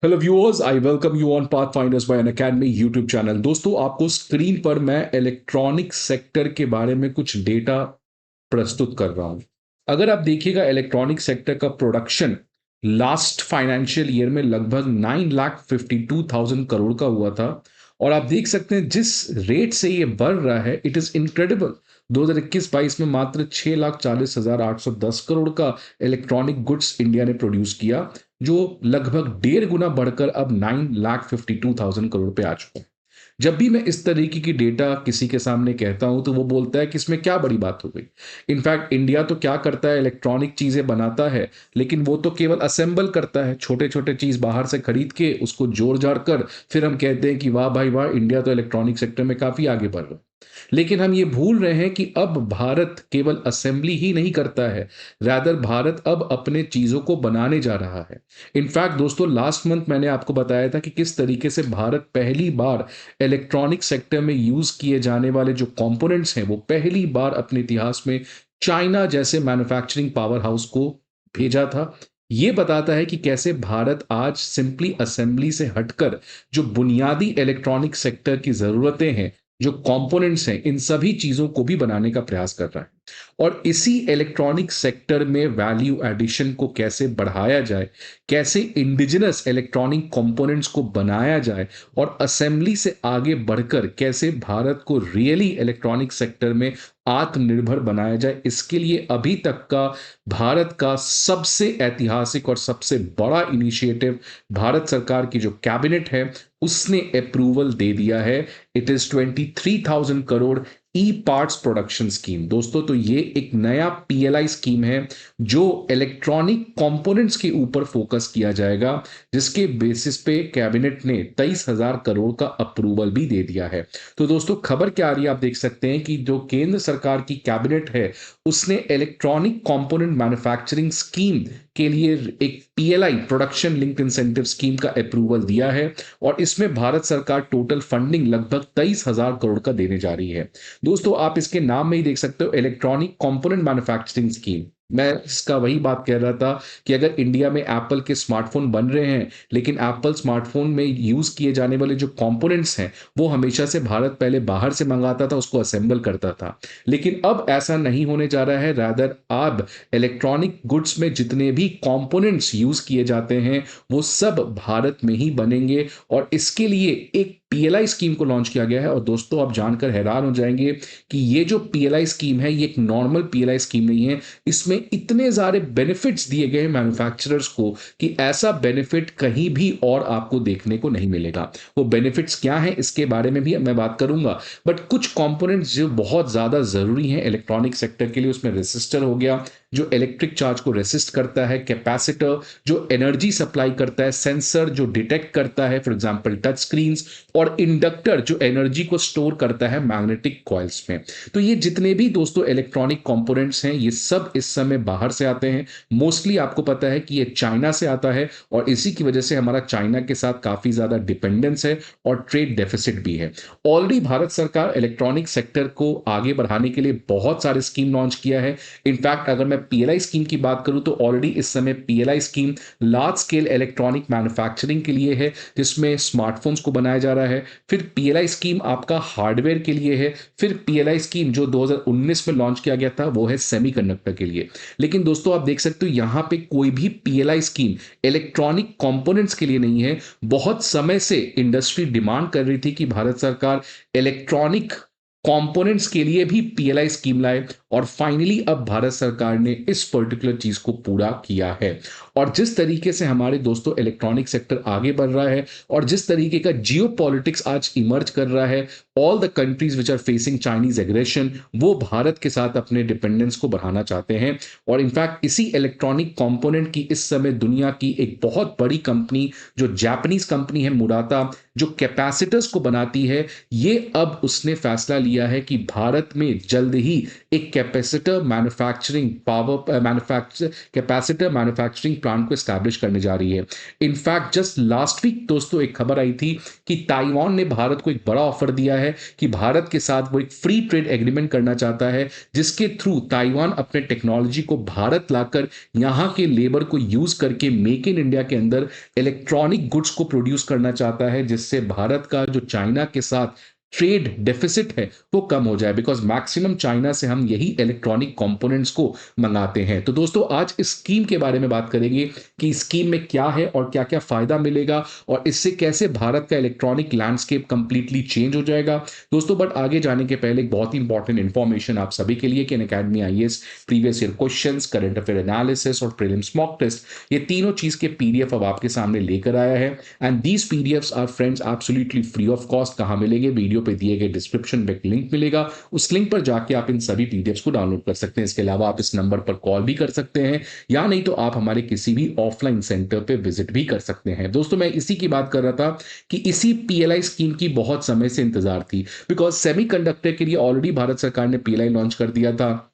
Hello viewers, I welcome you on Pathfinders by Unacademy YouTube channel. दोस्तों, आपको screen पर मैं इलेक्ट्रॉनिक सेक्टर के बारे में कुछ डेटा प्रस्तुत कर रहा हूं। अगर आप देखिएगा, इलेक्ट्रॉनिक सेक्टर का प्रोडक्शन लास्ट फाइनेंशियल ईयर में लगभग 9,52,000 करोड़ का हुआ था। और आप देख सकते हैं जिस रेट से ये बढ़ रहा है, इट इज इनक्रेडिबल। 2021-22 में मात्र 6,40,810 करोड़ का इलेक्ट्रॉनिक गुड्स इंडिया ने प्रोड्यूस किया, जो लगभग 1.5 गुना बढ़कर अब 9,52,000 करोड़ पे आ चुका है। जब भी मैं इस तरीके की डेटा किसी के सामने कहता हूं तो वो बोलता है कि इसमें क्या बड़ी बात हो गई। इनफैक्ट इंडिया तो क्या करता है, इलेक्ट्रॉनिक चीजें बनाता है, लेकिन वो तो केवल असेंबल करता है, छोटे छोटे चीज बाहर से खरीद के उसको जोड़ जाड़ कर फिर हम कहते हैं कि वाह भाई वाह, इंडिया तो इलेक्ट्रॉनिक सेक्टर में काफी आगे बढ़ रहा है। लेकिन हम ये भूल रहे हैं कि अब भारत केवल असेंबली ही नहीं करता है, रादर भारत अब अपने चीजों को बनाने जा रहा है। इनफैक्ट दोस्तों, लास्ट मंथ मैंने आपको बताया था कि किस तरीके से भारत पहली बार इलेक्ट्रॉनिक सेक्टर में यूज किए जाने वाले जो कंपोनेंट्स हैं वो पहली बार अपने इतिहास में चाइना जैसे मैन्युफैक्चरिंग पावर हाउस को भेजा था। ये बताता है कि कैसे भारत आज सिंपली असेंबली से हटकर जो बुनियादी इलेक्ट्रॉनिक सेक्टर की जरूरतें हैं, जो कंपोनेंट्स हैं, इन सभी चीजों को भी बनाने का प्रयास कर रहा है। और इसी इलेक्ट्रॉनिक सेक्टर में वैल्यू एडिशन को कैसे बढ़ाया जाए, कैसे इंडिजिनस इलेक्ट्रॉनिक कंपोनेंट्स को बनाया जाए और असेंबली से आगे बढ़कर कैसे भारत को रियली इलेक्ट्रॉनिक सेक्टर में आत्मनिर्भर बनाया जाए, इसके लिए अभी तक का भारत का सबसे ऐतिहासिक और सबसे बड़ा इनिशिएटिव भारत सरकार की जो कैबिनेट है उसने अप्रूवल दे दिया है। It is 23,000 crore E parts production scheme. दोस्तों, तो ये एक नया पीएलआई स्कीम है जो इलेक्ट्रॉनिक कंपोनेंट्स के ऊपर फोकस किया जाएगा, जिसके बेसिस पे कैबिनेट ने 23,000 करोड़ का अप्रूवल भी दे दिया है। तो दोस्तों, खबर क्या आ रही है, आप देख सकते हैं कि जो केंद्र सरकार की कैबिनेट है उसने इलेक्ट्रॉनिक कंपोनेंट मैन्युफैक्चरिंग स्कीम के लिए एक PLI production linked incentive scheme का अप्रूवल दिया है। और इसमें भारत सरकार टोटल फंडिंग लगभग 23,000 करोड़ का देने जा रही है। दोस्तों, आप इसके नाम में ही देख सकते हो, इलेक्ट्रॉनिक कंपोनेंट मैन्युफैक्चरिंग स्कीम। मैं इसका वही बात कह रहा था कि अगर इंडिया में एप्पल के स्मार्टफोन बन रहे हैं, लेकिन एप्पल स्मार्टफोन में यूज किए जाने वाले जो कंपोनेंट्स हैं वो हमेशा से भारत पहले बाहर से मंगाता था, उसको असेंबल करता था। लेकिन अब ऐसा नहीं होने जा रहा है, रादर अब इलेक्ट्रॉनिक गुड्स में जितने भी कंपोनेंट्स यूज किए जाते हैं वो सब भारत में ही बनेंगे। और इसके लिए एक पीएलआई स्कीम को लॉन्च किया गया है। और दोस्तों, आप जानकर हैरान हो जाएंगे कि ये जो पीएलआई स्कीम है ये एक नॉर्मल पीएलआई स्कीम नहीं है। इसमें इतने सारे बेनिफिट्स दिए गए हैं मैन्युफैक्चरर्स को कि ऐसा बेनिफिट कहीं भी और आपको देखने को नहीं मिलेगा। वो बेनिफिट्स क्या हैं इसके बारे में भी मैं बात करूंगा। बट कुछ कंपोनेंट्स जो बहुत ज्यादा जरूरी हैं इलेक्ट्रॉनिक सेक्टर के लिए, उसमें रेसिस्टर हो गया जो इलेक्ट्रिक चार्ज को रेसिस्ट करता है, कैपेसिटर जो एनर्जी सप्लाई करता है, सेंसर जो डिटेक्ट करता है फॉर एग्जांपल टच स्क्रीन, और इंडक्टर जो एनर्जी को स्टोर करता है मैग्नेटिक कॉइल्स में। तो ये जितने भी दोस्तों इलेक्ट्रॉनिक कंपोनेंट्स हैं ये सब इस समय बाहर से आते हैं। मोस्टली आपको पता है कि ये चाइना से आता है और इसी की वजह से हमारा चाइना के साथ काफी ज्यादा डिपेंडेंस है और ट्रेड डेफिसिट भी है। ऑलरेडी भारत सरकार इलेक्ट्रॉनिक सेक्टर को आगे बढ़ाने के लिए बहुत सारे स्कीम लॉन्च किया है। इनफैक्ट अगर मैं पीएलआई स्कीम की बात करूं तो ऑलरेडी इस समय PLI scheme large scale electronic manufacturing के लिए है, जिसमें स्मार्टफोन्स को बनाया जा रहा है। फिर पीएलआई स्कीम आपका हार्डवेयर के लिए है। फिर पीएलआई स्कीम जो 2019 में लॉन्च किया गया था वो है सेमीकंडक्टर के लिए। लेकिन दोस्तों, आप देख सकते हो यहां पे कोई भी पीएलआई स्कीम इलेक्ट्रॉनिक कंपोनेंट्स के लिए नहीं है। बहुत समय से इंडस्ट्री डिमांड कर रही थी कि भारत सरकार इलेक्ट्रॉनिक कंपोनेंट्स के लिए भी पीएलआई स्कीम लाए, और फाइनली अब भारत सरकार ने इस पर्टिकुलर चीज को पूरा किया है। और जिस तरीके से हमारे दोस्तों इलेक्ट्रॉनिक सेक्टर आगे बढ़ रहा है और जिस तरीके का जियो पॉलिटिक्स आज इमर्ज कर रहा है, all the countries which are facing Chinese aggression वो भारत के साथ अपने डिपेंडेंस को बढ़ाना चाहते हैं। और इनफैक्ट इसी इलेक्ट्रॉनिक कंपोनेंट की इस समय दुनिया की एक बहुत बड़ी कंपनी जो जापानीज कंपनी है मुराता, जो कैपेसिटर्स को बनाती है, ये अब उसने फैसला लिया है कि भारत में जल्द ही एक कैपेसिटर मैन्युफैक्चरिंग प्लांट को एस्टैब्लिश करने जा रही है। इनफैक्ट जस्ट लास्ट वीक दोस्तों एक खबर आई थी कि ताइवान ने भारत को एक बड़ा ऑफर दिया है कि भारत के साथ वो एक फ्री ट्रेड एग्रीमेंट करना चाहता है, जिसके थ्रू ताइवान अपने टेक्नोलॉजी को भारत लाकर यहां के लेबर को यूज करके मेक इन इंडिया के अंदर इलेक्ट्रॉनिक गुड्स को प्रोड्यूस करना चाहता है, जिससे भारत का जो चाइना के साथ ट्रेड डेफिसिट है वो कम हो जाए, बिकॉज मैक्सिमम चाइना से हम यही इलेक्ट्रॉनिक कंपोनेंट्स को मंगाते हैं। तो दोस्तों आज इस स्कीम के बारे में बात करेंगे कि इस स्कीम में क्या है और क्या क्या फायदा मिलेगा और इससे कैसे भारत का इलेक्ट्रॉनिक लैंडस्केप कंप्लीटली चेंज हो जाएगा दोस्तों। बट आगे जाने के पहले एक बहुत ही इंपॉर्टेंट इंफॉर्मेशन आप सभी के लिए कि academy IAS previous year questions, current affair analysis और प्रीलिम्स मॉक टेस्ट, ये तीनों चीज के पीडीएफ अब आपके सामने लेकर आया है। And these PDFs are friends absolutely free of cost. कहां मिलेंगे? वीडियो पे दिए गए डिस्क्रिप्शन में एक लिंक मिलेगा, उस लिंक पर जाके आप इन सभी पीडीएफ्स को डाउनलोड कर सकते हैं। इसके अलावा आप इस नंबर पर कॉल भी कर सकते हैं या नहीं तो आप हमारे किसी भी ऑफलाइन सेंटर पे विजिट भी कर सकते हैं। दोस्तों मैं इसी की बात कर रहा था कि इसी पीएलआई स्कीम की बहुत समय से इंतजार थी, बिकॉज सेमीकंडक्टर के लिए ऑलरेडी भारत सरकार ने पीएलआई लॉन्च कर दिया था,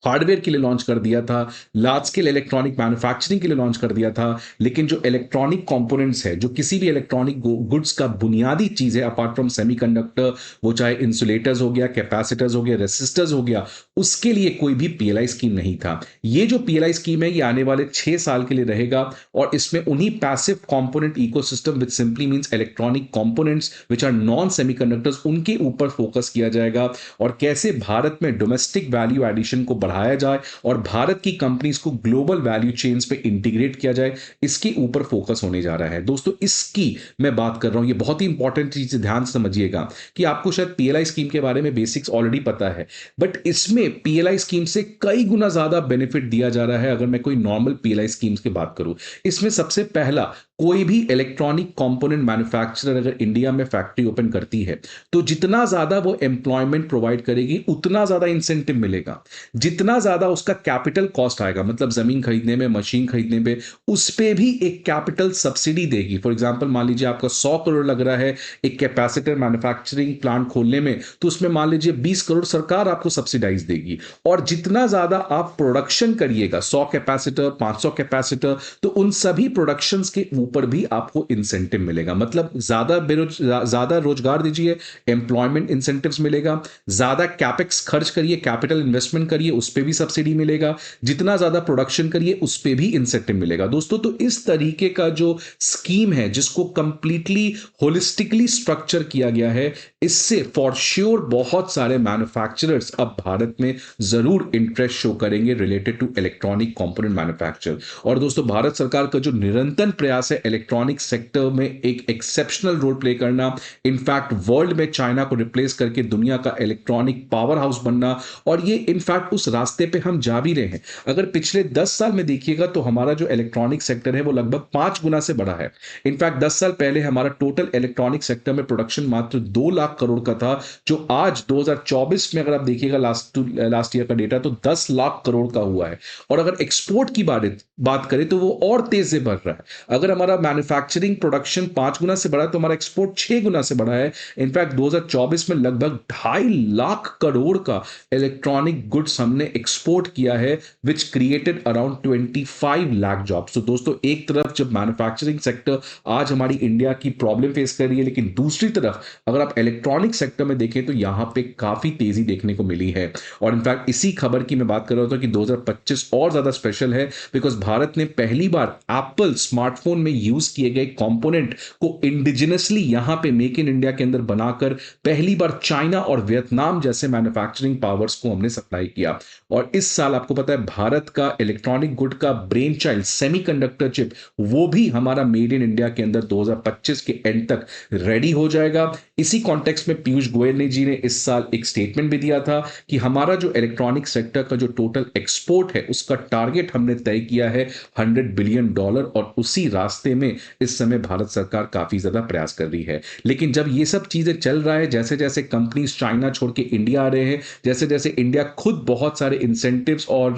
हार्डवेयर के लिए लॉन्च कर दिया था, लार्ज स्केल इलेक्ट्रॉनिक मैन्युफैक्चरिंग के लिए लॉन्च कर दिया था, लेकिन जो इलेक्ट्रॉनिक कंपोनेंट्स है, जो किसी भी इलेक्ट्रॉनिक गुड्स का बुनियादी चीज है अपार्ट फ्रॉम सेमीकंडक्टर, वो चाहे इंसुलेटर्स हो गया, कैपेसिटर्स हो गया, रेसिस्टर्स हो गया, उसके लिए कोई भी पीएलआई स्कीम नहीं था। ये जो पीएलआई स्कीम है ये आने वाले 6 साल के लिए रहेगा और इसमें उन्हीं passive component ecosystem which simply means electronic components which are non semiconductors, उनके ऊपर फोकस किया जाएगा और कैसे भारत में डोमेस्टिक वैल्यू एडिशन को बढ़ाया जाए और भारत की कंपनीज को ग्लोबल वैल्यू चेन्स पे इंटीग्रेट किया जाए, इसके ऊपर फोकस होने जा रहा है। दोस्तों इसकी मैं बात कर रहा हूं, ये बहुत ही इंपॉर्टेंट चीज ध्यान समझिएगा कि आपको शायद पीएलआई स्कीम के बारे में बेसिक्स ऑलरेडी पता है, बट इसमें पीएलआई स्कीम से कई गुना ज्यादा बेनिफिट दिया जा रहा है। अगर मैं कोई नॉर्मल पीएलआई स्कीम्स की बात करूं, इसमें सबसे पहला, कोई भी इलेक्ट्रॉनिक कंपोनेंट मैन्युफैक्चरर अगर इंडिया में फैक्ट्री ओपन करती है तो जितना ज्यादा वो एम्प्लॉयमेंट प्रोवाइड करेगी उतना ज्यादा इंसेंटिव मिलेगा, जितना ज्यादा उसका कैपिटल कॉस्ट आएगा, मतलब जमीन खरीदने में, मशीन खरीदने में, उस पर भी एक कैपिटल सब्सिडी देगी। फॉर एग्जाम्पल मान लीजिए आपका 100 करोड़ लग रहा है एक कैपेसिटर मैन्युफैक्चरिंग प्लांट खोलने में, तो उसमें मान लीजिए 20 करोड़ सरकार आपको सब्सिडाइज देगी। और जितना ज्यादा आप प्रोडक्शन करिएगा, 100 कैपेसिटर, 500 कैपेसिटर, तो उन सभी प्रोडक्शन के ऊपर भी आपको इंसेंटिव मिलेगा। मतलब ज्यादा रोजगार दीजिए, एम्प्लॉयमेंट इंसेंटिव्स मिलेगा, ज्यादा कैपेक्स खर्च करिए, कैपिटल इन्वेस्टमेंट करिए, उस पे भी सब्सिडी मिलेगा, जितना ज्यादा प्रोडक्शन करिए उस पे भी इंसेंटिव मिलेगा। दोस्तों तो इस तरीके का जो स्कीम है जिसको कंप्लीटली होलिस्टिकली स्ट्रक्चर किया गया है, इससे फॉर श्योर बहुत सारे मैन्युफैक्चरर्स अब भारत में जरूर इंटरेस्ट शो करेंगे related to electronic component manufacture. और दोस्तों भारत सरकार का जो निरंतर प्रयास है इलेक्ट्रॉनिक सेक्टर में एक एक्सेप्शनल रोल प्ले करना, इनफैक्ट वर्ल्ड में चाइना को रिप्लेस करके दुनिया का इलेक्ट्रॉनिक पावर हाउस बनना, और ये इनफैक्ट उस रास्ते पे हम जा भी रहे हैं। अगर पिछले 10 साल में देखिएगा तो हमारा जो इलेक्ट्रॉनिक सेक्टर है वो लगभग 5 गुना से बढ़ा है। इनफैक्ट 10 साल पहले हमारा टोटल इलेक्ट्रॉनिक सेक्टर में प्रोडक्शन मात्र 2 लाख करोड़ का था, जो आज 2024 में अगर आप देखिएगा लास्ट ईयर का डेटा तो 10 लाख करोड़ का हुआ है। और अगर एक्सपोर्ट की बात करें तो वो और तेज से बढ़ रहा है। अगर हमारा मैन्युफैक्चरिंग प्रोडक्शन 5 गुना से बढ़ा है तो हमारा एक्सपोर्ट 6 गुना से बढ़ा है। इनफैक्ट 2024 में लगभग 2.5 लाख करोड़ का इलेक्ट्रॉनिक गुड्स हमने एक्सपोर्ट किया है, which created around 25 lakh jobs. तो दोस्तों एक तरफ जब मैन्युफैक्चरिंग सेक्टर आज हमारी इंडिया की प्रॉब्लम फेस कर रही है, लेकिन दूसरी तरफ अगर आप इलेक्ट्रॉनिक सेक्टर में देखें तो यहां पे काफी तेजी देखने को मिली है। और इनफैक्ट इसी खबर की मैं बात कर रहा था कि 2025 और ज्यादा स्पेशल है, बिकॉज भारत ने पहली बार एप्पल स्मार्टफोन में यूज किए गए कंपोनेंट को इंडिजिनसली यहां पे मेक इन इंडिया के अंदर बनाकर पहली बार चाइना और वियतनाम जैसे मैन्युफैक्चरिंग पावर्स को हमने सप्लाई किया। और इस साल आपको पता है भारत का इलेक्ट्रॉनिक गुड का ब्रेन चाइल्ड सेमीकंडक्टर चिप, वो भी हमारा मेड इन इंडिया के अंदर 2025 के एंड तक रेडी हो जाएगा। इसी कॉन्टेक्स्ट में पीयूष गोयल जी ने इस साल एक स्टेटमेंट भी दिया था कि हमारा जो इलेक्ट्रॉनिक सेक्टर का जो टोटल एक्सपोर्ट है उसका टारगेट हमने तय किया है $100 बिलियन, और उसी रास्ते रास्ते में इस समय भारत सरकार काफ़ी ज़्यादा प्रयास कर रही है। लेकिन जब ये सब चीज़ें चल रहा है, जैसे-जैसे कंपनीज़ चाइना छोड़ के इंडिया आ रहे हैं, जैसे-जैसे इंडिया खुद बहुत सारे इंसेंटिव्स और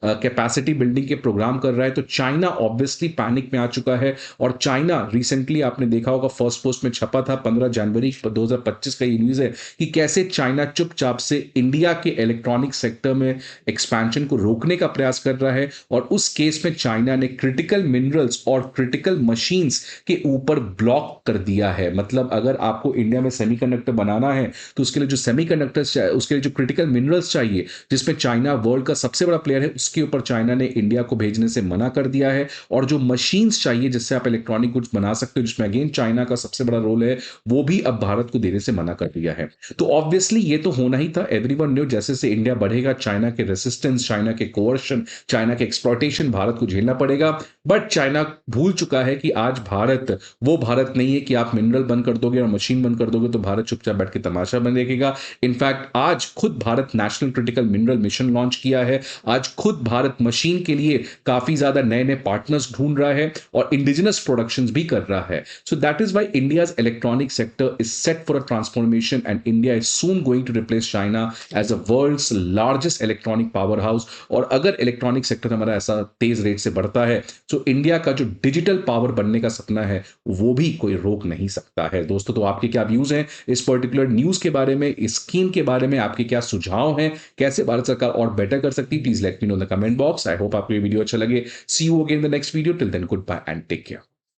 कैपेसिटी बिल्डिंग के प्रोग्राम कर रहा है, तो चाइना ऑब्वियसली पैनिक में आ चुका है। और चाइना रिसेंटली आपने देखा होगा फर्स्ट पोस्ट में छपा था 15 जनवरी 2025 का ये न्यूज़ है कि कैसे चाइना चुपचाप से इंडिया के इलेक्ट्रॉनिक सेक्टर में एक्सपेंशन को रोकने का प्रयास कर रहा है। और उस केस में चाइना ने क्रिटिकल मिनरल्स और क्रिटिकल मशीन्स के ऊपर ब्लॉक कर दिया है। मतलब अगर आपको इंडिया में सेमीकंडक्टर बनाना है तो उसके लिए जो सेमीकंडक्टर्स चाहिए, उसके लिए जो क्रिटिकल मिनरल्स चाहिए, जिसमें चाइना वर्ल्ड का सबसे बड़ा प्लेयर है, उसके ऊपर चाइना ने इंडिया को भेजने से मना कर दिया है। और जो मशीन्स चाहिए जिससे आप इलेक्ट्रॉनिक गुड्स बना सकते हो, जिसमें अगेन चाइना का सबसे बड़ा रोल है, वो भी अब भारत को देने से मना कर दिया है। तो ऑब्वियसली ये तो होना ही था। एवरीवन न्यू जैसे से इंडिया बढ़ेगा, चाइना के रेसिस्टेंस, चाइना के कोवर्शन, चाइना के एक्सप्लॉयटेशन भारत को झेलना पड़ेगा। बट चाइना भूल चुका है कि आज भारत वो भारत नहीं है कि आप मिनरल बंद कर दोगे और मशीन बंद कर दोगे तो भारत चुपचाप बैठ के तमाशा बन देखेगा। इनफैक्ट आज खुद Bharat national critical mineral mission launch किया है। आज खुद भारत मशीन के लिए काफी ज्यादा नए नए पार्टनर्स ढूंढ रहा है और इंडिजिनस प्रोडक्शन भी कर रहा है। So that is why India's electronic sector is set for a transformation and India is soon going to replace China as a world's largest electronic powerhouse. और अगर इलेक्ट्रॉनिक सेक्टर हमारा ऐसा तेज rate से बढ़ता है तो इंडिया का जो डिजिटल पावर बनने का सपना है वो भी कोई रोक नहीं सकता है। दोस्तों, तो आपके क्या व्यूज हैं इस पर्टिकुलर न्यूज के बारे में, इस स्कीम के बारे में? आपके क्या सुझाव हैं? कैसे भारत सरकार और बेटर कर सकती है? Please let me know in the comment box. I hope आपको ये वीडियो अच्छा लगे। See you again in the next video. Till then good bye and take care.